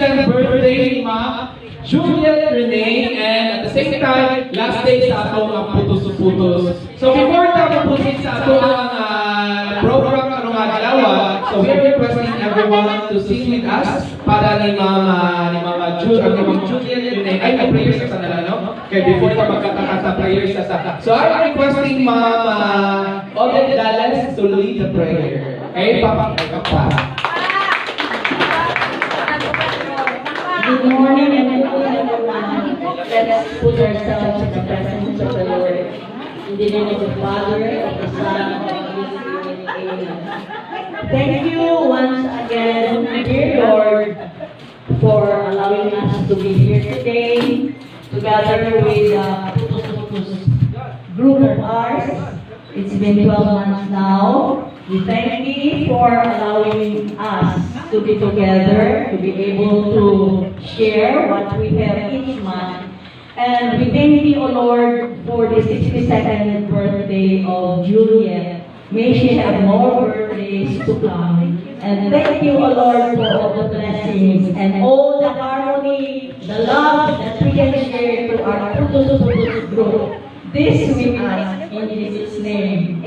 60th birthday ni Ma Juliet Renee, and at the same time, last day sa atong ang putos-putos. So before tapusin sa atong program karong adlaw, so we are requesting everyone to sing with us para ni Mama Juliet Renee. Ay, may prayers sa nila, no? Okay, before ka magkakata prayers sa. So I'm requesting Mama Odette Dallas to lead the prayer. Okay, Papa. Good morning everyone. Let's put ourselves in the presence of the Lord. In the name of the Father, of the Son, and of the Holy Spirit. Amen. Thank you once again, dear Lord, for allowing us to be here today, together with the group of ours. It's been 12 months now. We thank you for allowing us to be together, to be able to share what we have each month. And we thank you, O Lord, for the 62nd birthday of Juliet. May she have more birthdays to come. And thank you, O Lord, for all the blessings and all the harmony, the love that we can share to our Putus group. This we ask in Jesus' name.